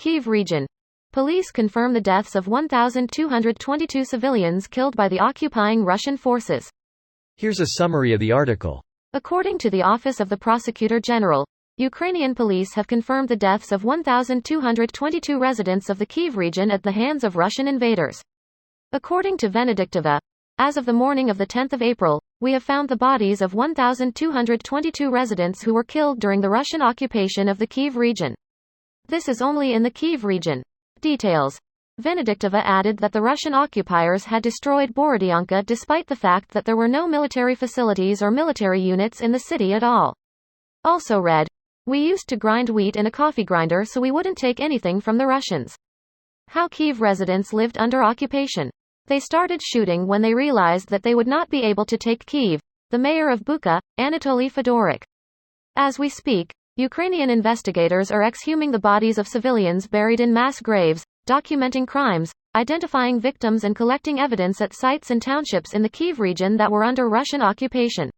Kyiv region. Police confirm the deaths of 1,222 civilians killed by the occupying Russian forces. Here's a summary of the article. According to the Office of the Prosecutor General, Ukrainian police have confirmed the deaths of 1,222 residents of the Kyiv region at the hands of Russian invaders. According to Venediktova, as of the morning of the 10th of April, we have found the bodies of 1,222 residents who were killed during the Russian occupation of the Kyiv region. This is only in the Kyiv region. Details. Venediktova added that the Russian occupiers had destroyed Borodyanka despite the fact that there were no military facilities or military units in the city at all. Also read, "We used to grind wheat in a coffee grinder so we wouldn't take anything from the Russians." How Kyiv residents lived under occupation. They started shooting when they realized that they would not be able to take Kyiv, the mayor of Bucha, Anatoly Fedorik. As we speak, Ukrainian investigators are exhuming the bodies of civilians buried in mass graves, documenting crimes, identifying victims and collecting evidence at sites and townships in the Kyiv region that were under Russian occupation.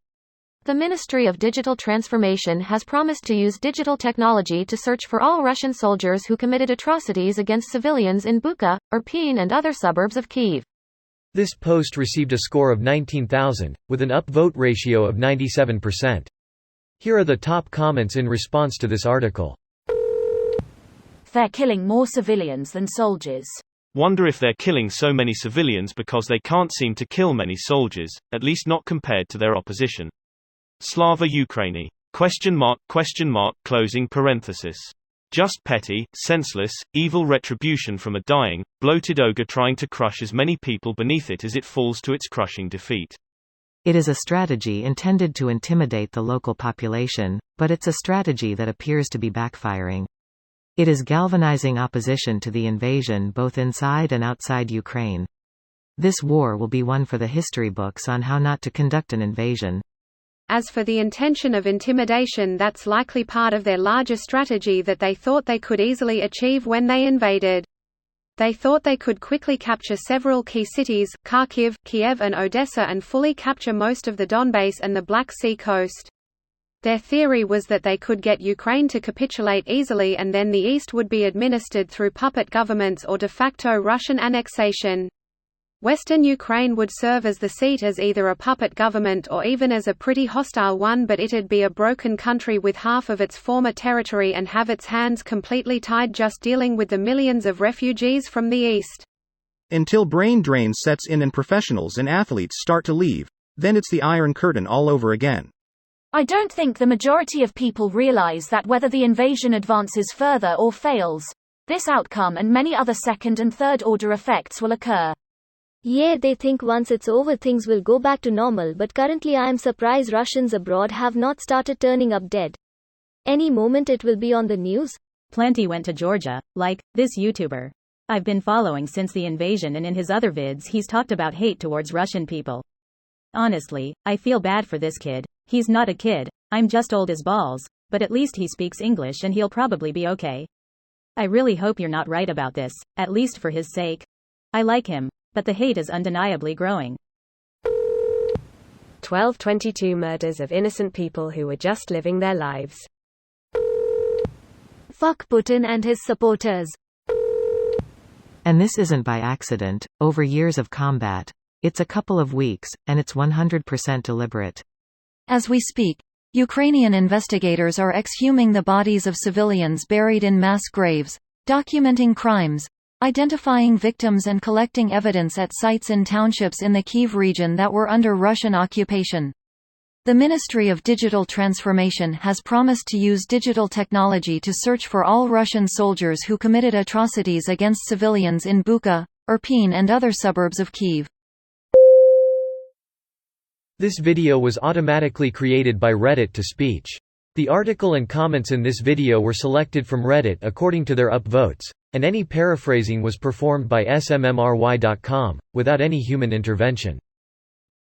The Ministry of Digital Transformation has promised to use digital technology to search for all Russian soldiers who committed atrocities against civilians in Bucha, Irpin and other suburbs of Kyiv. This post received a score of 19,000, with an upvote ratio of 97%. Here are the top comments in response to this article. They're killing more civilians than soldiers. Wonder if they're killing so many civilians because they can't seem to kill many soldiers, at least not compared to their opposition. Slava Ukraini. ? Closing parenthesis. Just petty, senseless, evil retribution from a dying, bloated ogre trying to crush as many people beneath it as it falls to its crushing defeat. It is a strategy intended to intimidate the local population, but it's a strategy that appears to be backfiring. It is galvanizing opposition to the invasion both inside and outside Ukraine. This war will be one for the history books on how not to conduct an invasion. As for the intention of intimidation, that's likely part of their larger strategy that they thought they could easily achieve when they invaded. They thought they could quickly capture several key cities, Kharkiv, Kiev and Odessa, and fully capture most of the Donbass and the Black Sea coast. Their theory was that they could get Ukraine to capitulate easily and then the East would be administered through puppet governments or de facto Russian annexation. Western Ukraine would serve as the seat as either a puppet government or even as a pretty hostile one, but it'd be a broken country with half of its former territory and have its hands completely tied just dealing with the millions of refugees from the East. Until brain drain sets in and professionals and athletes start to leave, then it's the Iron Curtain all over again. I don't think the majority of people realize that whether the invasion advances further or fails, this outcome and many other second and third order effects will occur. Yeah, they think once it's over things will go back to normal, but currently I am surprised Russians abroad have not started turning up dead. Any moment it will be on the news. Plenty went to Georgia, like this YouTuber I've been following since the invasion, and in his other vids he's talked about hate towards Russian people. Honestly, I feel bad for this kid. He's not a kid, I'm just old as balls, but at least he speaks English and he'll probably be okay. I really hope you're not right about this, at least for his sake. I like him, but the hate is undeniably growing. 1222 murders of innocent people who were just living their lives. Fuck Putin and his supporters. And this isn't by accident, over years of combat. It's a couple of weeks, and it's 100% deliberate. As we speak, Ukrainian investigators are exhuming the bodies of civilians buried in mass graves, documenting crimes, identifying victims and collecting evidence at sites in townships in the Kyiv region that were under Russian occupation. The Ministry of Digital Transformation has promised to use digital technology to search for all Russian soldiers who committed atrocities against civilians in Bucha, Irpin and other suburbs of Kyiv. This video was automatically created by Reddit to speech. The article and comments in this video were selected from Reddit according to their upvotes, and any paraphrasing was performed by smmry.com, without any human intervention.